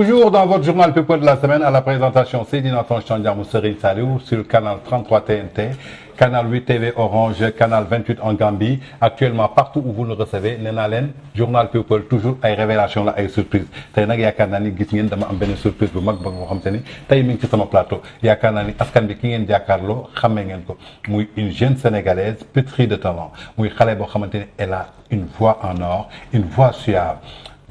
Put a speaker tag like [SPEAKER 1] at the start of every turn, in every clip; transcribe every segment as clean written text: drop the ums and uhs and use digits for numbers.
[SPEAKER 1] Toujours dans votre journal People de la semaine, à la présentation, c'est Nathan Chandiamou Serigne Saliou sur le canal 33 TNT, canal 8 TV Orange, canal 28 en Gambie. Actuellement, partout où vous nous recevez, Nenalen, journal People, toujours ay révélation la ay surprise. Tay nak yaakaar naa ni gis ngeen dama am benn surprise bu mag ba nga xam te ni tey mi ngi ci sama plateau. Yaakaar naa ni askan bi ki ngeen jàkkaarloo xamee ngeen ko muy une jeune sénégalaise pétrie de talent muy xale boo xamante ni elle a une voix en or, une voix suave.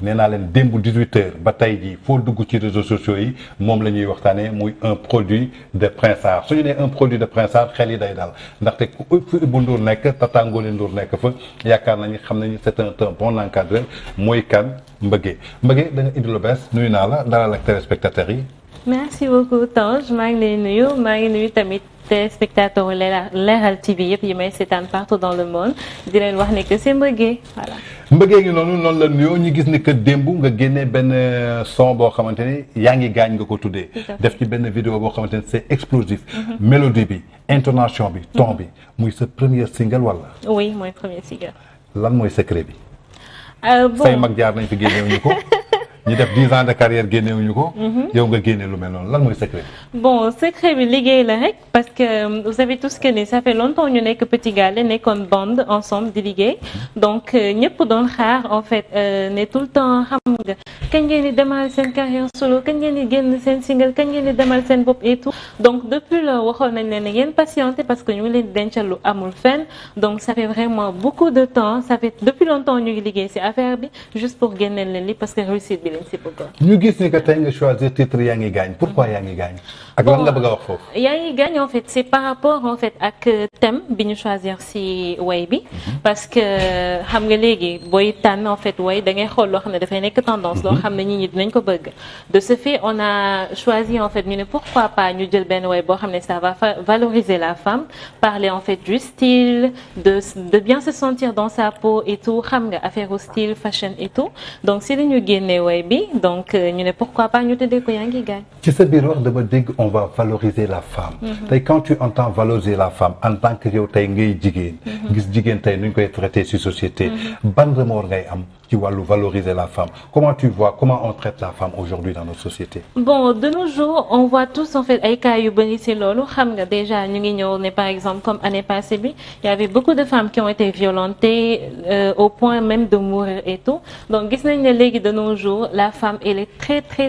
[SPEAKER 1] nee naa leen démb 18h ba tey jii foo dugg ci réseaux sociaux yi moom la ñuy waxtaanee muy un produit de Prince Art su ñu nee un produit de Prince Art xel yi day dal ndaxte ku fi Ibou Ndour nekk Tata Ngolé Ndour nekk fa yaakaar nañu xam nañu c'est un bon encadreur mooy kan Mbeugué Mbeugué da nga indi lu bees nuyu naa la dalal ak téléspectateurs yi.
[SPEAKER 2] merci beaucoup Tange maa ngi lay nuyu maa ngi nuyu tamit téléspectateurs Leral TV yëpp yi may seetaan partout dans le monde di leen wax ne que c'est Mbeugué voilà.
[SPEAKER 1] Mbeugué ngi noonu la nuyoo ñu gis ni que démb nga génnee benn son boo xamante ni yaa ngi gaañ nga ko tuddee. def ci benn vidéo boo xamante ni c'est explosif. mélodie bi intonation bi ton bi muy sa premier single wala.
[SPEAKER 2] oui mooy premier single.
[SPEAKER 1] lan mooy secret bi.
[SPEAKER 2] bon
[SPEAKER 1] say mag jaar nañ fi génnewuñu ko. ñu def 10 ans de carrière génnewuñu ko. yow nga génne lu mel noonu lan mooy secret bi.
[SPEAKER 2] bon secret bi liggéey la rek parce que vous savez tous que ni ça fait longtemps ñu nekk Petit Gallé nekkoon bande ensemble di liggéey donc ñëpp doon xaar en fait ne tout le temps xam nga kañ ngeen di demal seen carrière solo kañ ngeen di génn seen single kañ ngeen di demal seen bopp et tout donc depuis là waxoon nañ leen ne ngeen patienter parce que ñu ngi leen di dencal lu amul fenn donc ça fait vraiment beaucoup de temps ça fait depuis longtemps ñu ngi liggéey ci affaire bi juste pour génneel leen li parce que réussite bi
[SPEAKER 1] ñu gis ni que tey nga choisir titre yaa ngi gaañ pourquoi yaa ngi gaañ ak lan nga bëgg a wax foofu.
[SPEAKER 2] yaa ngi gaañ en fait c'est par rapport en fait ak thème bi ñu choisir ci way bi parce que xam nga léegi booy tànn en fait way da ngay xool loo xam ne dafay nekk tendance loo xam ne nit ñi dinañ ko bëgg de ce fait on a choisi en fait ñu ne pourquoi pas ñu jël benn way boo xam ne ça va valoriser la femme parler en fait du style de bien se sentir dans sa peau et tout xam nga affaire au style fashion et tout donc si lañu génnee way bi donc ñu ne pourquoi pas ñu tëddee ko yaa ngi gaañ.
[SPEAKER 1] ci sa biir wax dama dégg on va valoriser la femme. tey quand tu entends valoriser la femme en tant que yow tey ngay jigéen. gis jigéen tey nu ñu koy traiter ci société. ban remords ngay am ci wàllu valoriser la femme comment tu vois comment on traite la femme aujourd'hui dans notre société.
[SPEAKER 2] bon de nos jours on voit tous en fait ay cas yu bëri ci loolu xam nga déjà ñu ngi ñëw ne par exemple comme année passée bi il y avait beaucoup de femmes qui ont été violentées au point même de mourir et tout donc gis nañ ne léegi de nos jours la femme elle est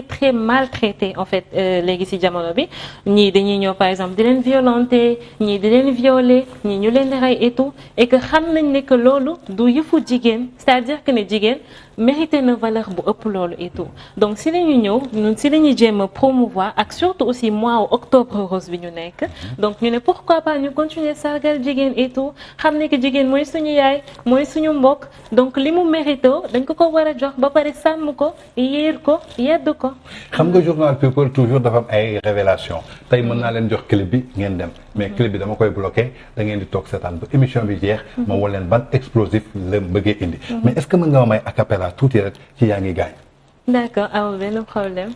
[SPEAKER 2] très maltraitée en fait léegi ci jamono bi ñii dañuy ñëw par exemple di leen violenter ñii di leen violer ñii ñu leen di rey et tout et que xam nañ ne que loolu du yëfu jigéen c'est-à-dire que ne jigéen mérité na valeur bu ëpp loolu et tout donc si la ñu ñëw ñun si la ñuy jéem a promouvoir ak surtout aussi mois octobre rose bi ñu nekk donc ñu ne pourquoi pas ñu continuer sargal jigéen et tout xam ne que jigéen mooy suñu yaay mooy suñu mbokk donc li mu mérité dañ ko war a jox ba pare sàmm ko yéer ko yedd ko.
[SPEAKER 1] xam nga journal People toujours dafa am ay révélation tey mën naa leen jox clip bi ngeen dem mais clip bi dama koy bloqué da ngeen di toog seetaan ba émission bi jeex. ma woo leen ban explosif la bëggee indi. mais est-ce que mën nga ma may a cappella tuuti rek ci yaa ngi gaañ.
[SPEAKER 2] d'accord amul benn problème.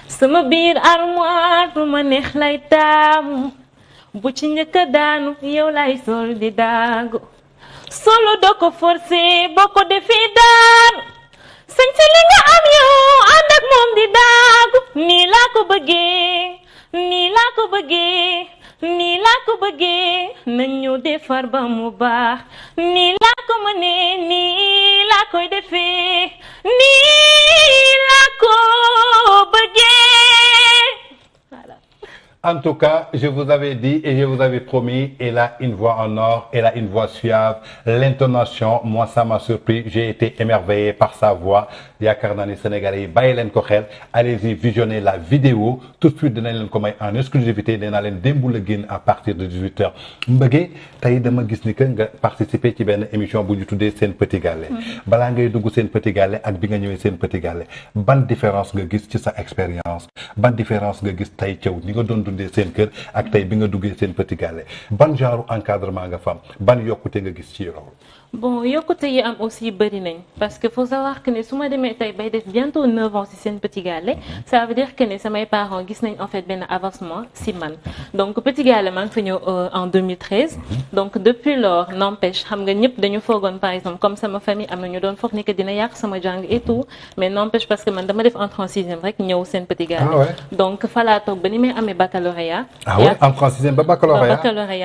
[SPEAKER 2] sama biir armoire bu ma neex lay taamu bu ci njëkk a daanu yow lay sol di daagu solo doo ko forcer boo ko defee daanu sañ sa li nga am yow ànd ak moom di daagu nii laa ko bëggee nii laa ko bëggee nii laa ko bëggee nañ ñu defar ba mu baax nii laa ko mënee nii laa koy defee nii laa ko bëggee voilà.
[SPEAKER 1] En tout cas, je vous avais dit et je vous avais promis, elle a une voix en or, elle a une voix suave, l'intonation, moi ça m'a surpris, j'ai été émerveillé par sa voix. yaakaar naa ni Sénégalais yi bàyyi leen ko xel allez-y visionner la vidéo tout de suite dinañ leen ko may en exclusivité dinaa leen démb la génn à partir de 18h. Mbeugué tey dama gis ni que nga participer ci benn émission bu ñu tuddee Sen Petit Gallé. balaa ngay dugg Sen Petit Gallé ak bi nga ñëwee Sen Petit Gallé ban différence nga gis ci sa expérience ban différence nga gis tey Thiaw ni nga doon dundee seen kër ak tey bi nga duggee seen Petit Gallé ban genre encadrement nga fam ban yokkute nga gis ci loolu.
[SPEAKER 2] Bon yokkute yi am aussi bëri nañ parce que faut savoir que ne su ma demee tey bay def bientôt 9 ans ci seen Petit Gallé ça veut dire que ne samay parents gis nañ en fait benn avancement ci man donc Petit Gallé maa ngi fa ñëw en 2013 donc depuis lors n'empêche xam nga ñëpp dañu foogoon par exemple comme sama famille am na ñu doon foog ni que dina yàq sama jàng et tout mais n'empêche parce que man dama def entrée en sixième rek ñëw seen Petit Gallé donc fa laa toog ba ni may amee baccalauréat.
[SPEAKER 1] ah ouais entrée en sixième ba baccalauréat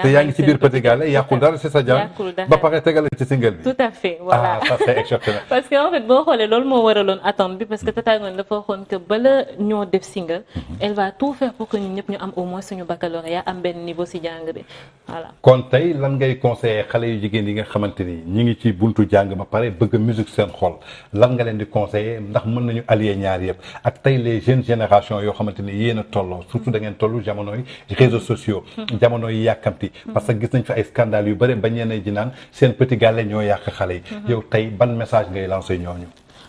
[SPEAKER 1] te yaa ngi ci biir Petit Gallé yàqul dara ci sa jàng ba pare tegal ci single bi.
[SPEAKER 2] tout à fait voilà
[SPEAKER 1] ah ça c'est exceptionnel.
[SPEAKER 2] parce que en fait boo xoolee loolu moo waraloon attente bi parce que Tata Ngoné dafa waxoon que bala ñoo def single elle va tout faire pour que ñun ñëpp ñu am au moins suñu baccalauréat am benn niveau ci jàng bi voilà.
[SPEAKER 1] kon tey lan ngay conseiller xale yu jigéen yi nga xamante ni ñi ngi ci buntu jàng ba pare bëgg musique seen xol lan nga leen di conseiller ndax mën nañu allier ñaar yëpp ak tey les jeunes générations yoo xamante ni yéen a tolloo surtout da ngeen tollu jamono yi réseaux sociaux. jamono yi yàkkamti. parce que gis nañ fi ay scandales yu bëri ba ñeneen ji naan seen Petit Gallé ñoo yàq xale yi. yow tey ban message ngay lancer ñooñu.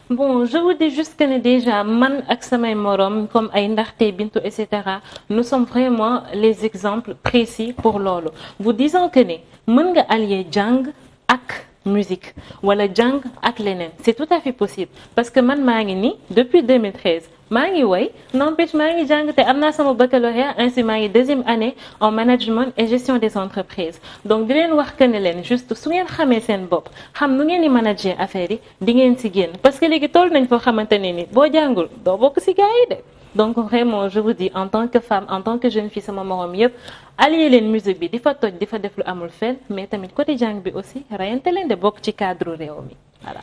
[SPEAKER 2] Bon, je vous dis juste que déjà man ak samay morom comme ay Ndaxte Bintu et cetera nous sommes vraiment les exemples précis pour loolu vous disons que ne mën nga allier jàng ak musique wala jàng ak leneen c'est tout à fait possible parce que man maa ngi nii depuis 2013 maa ngi woy n'empêche maa ngi jàng te am naa sama baccalauréat ainsi maa ngi deuxième année en management et gestion des entreprises donc di leen wax que ne leen juste su ngeen xamee seen bopp xam nu ngeen di manager affaire yi di ngeen ci génn parce que léegi toll nañ foo xamante ne ni boo jàngul doo bokk ci gars yi de donc vraiment je vous dis en tant que femme en tant que jeune fille sama morom yëpp allier leen musique bi di fa toj di fa def lu amul fenn mais tamit côté jàng bi aussi rayante leen de bokk ci cadre réew mi voilà.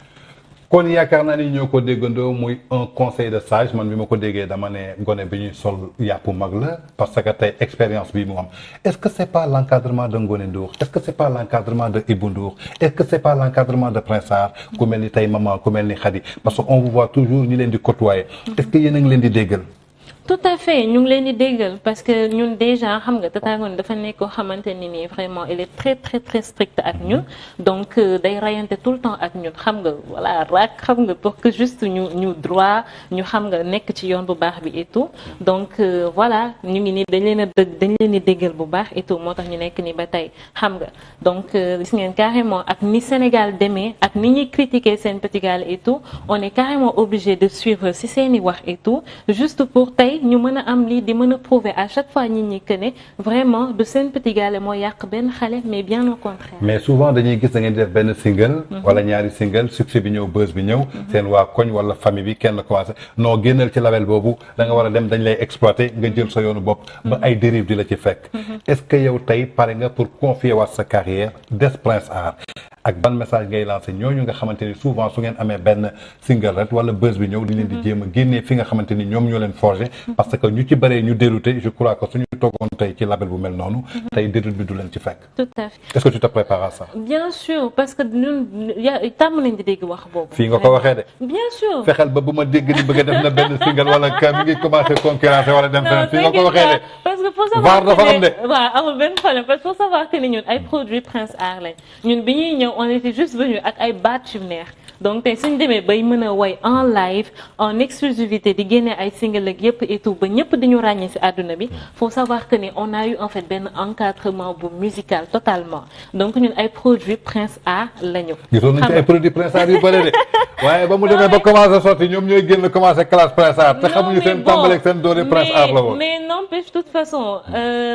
[SPEAKER 1] kon yaakaar naa ni ñoo ko déggandoo muy un conseil de sage man bi ma ko déggee dama ne gone bi ñuy sol yàpp mag la parce que tey expérience bi mu am est-ce que c'est pas l'encadrement de Ngoné Ndour est-ce que c'est pas l'encadrement de Ibou Ndour est-ce que c'est pas l'encadrement de Prince Art ku mel ni tey maman ku mel ni Khady parce que on vous voit toujours ñi leen di côtoyer est-ce que yéen a ngi leen di déggal.
[SPEAKER 2] tout à fait ñu ngi leen di déggal parce que ñun déjà xam nga Tata Ngoné dafa nekk koo xamante ni nii vraiment elle est très très très stricte ak ñun donc day rayante tout le temps ak ñun xam nga voilà rak xam nga pour que juste ñu droit ñu xam nga nekk ci yoon bu baax bi et tout donc voilà ñu ngi nii dañ leen di déggal bu baax et tout moo tax ñu nekk nii ba tey xam nga donc gis ngeen carrément ak ni Sénégal demee ak ni ñuy critiquer seen Petit Gallé et tout on est carrément obligé de suivre ci seeni wax et tout juste pour tey ñu mën a am lii di mën a prouver à chaque fois nit ñi que ne vraiment du seen Petit Gallé moo yàq benn xale mais bien au contraire.
[SPEAKER 1] mais souvent dañuy gis da ngeen di def benn single. wala ñaari single succès bi ñëw buzz bi ñëw. seen waa koñ wala famille bi kenn commencé noo génnal ci label boobu da nga war a dem dañ lay exploiter nga jël sa yoonu bopp. ba ay dérive di la ci fekk. est-ce que yow tey pare nga pour confier waat sa carrière des Prince Art. ak ban message ngay lancé ñooñu nga xamante ni souvent su ngeen amee benn single rek wala buzz bi ñëw di leen di jéem a génnee fi nga xamante ni ñoom ñoo leen forgé parce que ñu ci bëree ñu dérouté je crois que suñu toogoon tey ci label bu mel noonu tey déroute bi du leen ci fekk.
[SPEAKER 2] tout à fait
[SPEAKER 1] est-ce que tu te prépares à ça.
[SPEAKER 2] bien sûr parce que ñun tàmm nañ di dégg wax boobu.
[SPEAKER 1] fii nga ko waxee de.
[SPEAKER 2] bien sûr
[SPEAKER 1] fexeel ba bu ma dégg ni bëgg a def na benn single wala que mi ngi commencé concurrencer wala dem feneen fii nga ko waxee de.
[SPEAKER 2] parce que faut savoir
[SPEAKER 1] dafa am de.
[SPEAKER 2] waaw amul benn problème parce que faut savoir que ni ñun ay produits Prince Art lañ ñun bi ñuy ñëw on était juste venu ak ay baat yu neex donc tey suñu demee bay mën a woy en live en exclusivité di génne ay single ak yëpp et tout ba ñëpp di ñu ràññee ci àdduna bi faut savoir que ni on a eu en fait benn encadrement bu musical totalement donc ñun ay produits Prince Art lañu.
[SPEAKER 1] gisoon nañu ci ay produits Prince Art yu bëri de waaye ba mu demee ba commencé sorti ñoom ñooy génn commencé classe Prince Art te xamuñu seen tàmbali ak seen doole Prince Art la woon.
[SPEAKER 2] mais n'empêche de toute façon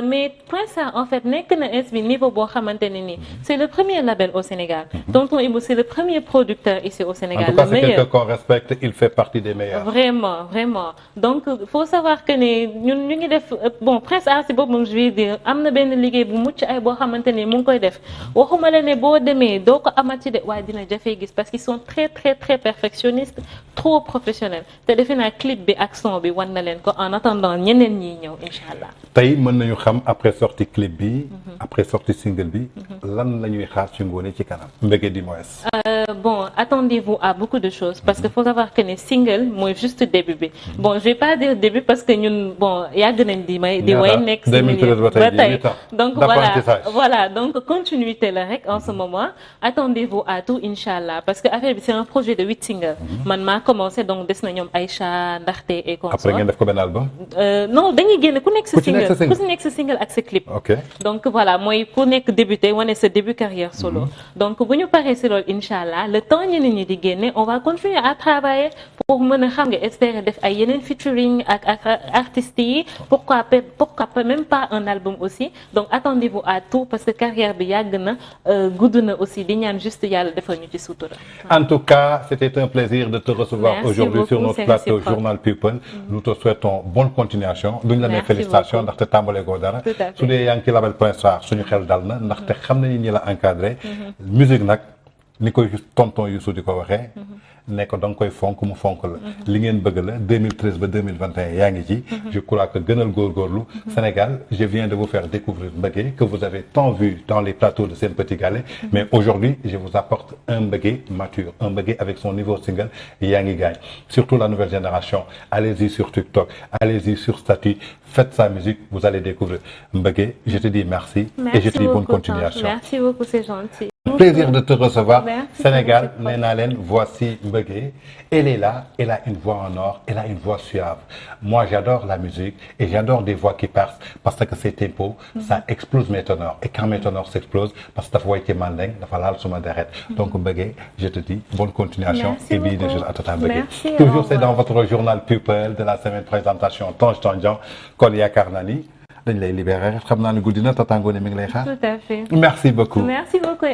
[SPEAKER 2] mais Prince Art en fait nekk na ins bi niveau boo xamante ne nii c'est le premier label au Sénégal. Tonton Ibou c'est le premier producteur ici au Sénégal.
[SPEAKER 1] En tout cas, c'est quelqu'un qu'on respecte, il fait partie des meilleurs.
[SPEAKER 2] Vraiment, vraiment. Donc, faut savoir que ñun ñu ngi def bon Prince Art si boppam je vais dire am na benn liggéey bu mucc ay boo xamante ni mu ngi koy def waxuma la ne boo demee doo ko amati de waaye dina jafee gis parce qu'ils sont très très très perfectionnistes trop professionnels te defe naa clip bi ak son bi wan na leen ko en attendant ñeneen ñiy ñëw incha allah.
[SPEAKER 1] tey mën nañu xam après sortie clip bi. après sortie single bi. lan la ñuy xaar ci Ngoné ci kanam. Mbégué di moins.
[SPEAKER 2] Bon attendez-vous à beaucoup de choses parce que faut savoir que ne single mooy juste début bi bon je vais pas dire début parce que ñun bon yàgg nañ di way nekk ci milieu ba tey donc voilà donc continuité la rek en ce moment attendez-vous à tout inchallah parce que affaire bi c'est un projet de 8 singles man maa commencé donc des na ñoom Aïcha Ndaxte et consorts
[SPEAKER 1] après ngeen def ko benn album
[SPEAKER 2] non dañuy génn génne ku nekk sa single ak sa clip. donc voilà mooy ku nekk débuté wane sa début carrière solo. donc bu ñu paree si loolu incha allah le temps ñeneen ñi di génne on va continuer à travailler pour mën a xam nga espérer def ay yeneen featuring ak artistes yi pourquoi pas même pas un album aussi donc attendez-vous à tout parce que carrière bi yàgg na gudd na aussi di ñaan juste yàlla defal ñu ci sutura.
[SPEAKER 1] En tout cas, c'était un plaisir de te recevoir aujourd'hui sur notre plateau Journal People. Nous te souhaitons bonne continuation. duñ la ne félicitations ndaxte tàmbale goo dara. su dee yaa ngi ci label Point Star suñu xel dal na ndaxte xam nañu ñi la encadré. musique nag ni koy tonton Youssou di ko waxee. ne ko da nga koy fonk mu fonk la. li ngeen bëgg la 2013 ba 2021 yaa ngi ci. je crois que gënal góorgóorlu. Sénégal je viens de vous faire découvrir Mbeugué que vous avez tant vu dans les plateaux de Sen Petit Gallé. mais aujourd'hui je vous apporte un Mbeugué mature un Mbeugué avec son nouveau single yaa ngi gaañ. surtout la nouvelle génération allez-y sur TikTok allez-y sur Statut faites sa musique vous allez découvrir Mbeugué je te dis merci. et je te dis bonne continuation.
[SPEAKER 2] merci beaucoup c'est gentil.
[SPEAKER 1] Plaisir de te recevoir. Sénégal nee naa leen voici Mbeugué elle est là elle a une voix en or elle a une voix suave moi j'adore la musique et j'adore des voix qui percent parce que ces tempos ça explose mes teneurs et quand mes teneurs s'explosent parce que dafa woy ci mandeng dafa laal suma deret donc Mbeugué je te dis bonne continuation et bien des choses à tata Mbeugué toujours c'est dans votre journal People de la semaine présentation Tange Tandian kon yaakaar naa ni dañ lay libérer xam naa ne guddi na Tata Ngoné mi ngi lay xaar.
[SPEAKER 2] Tout à fait.
[SPEAKER 1] merci beaucoup.
[SPEAKER 2] merci beaucoup.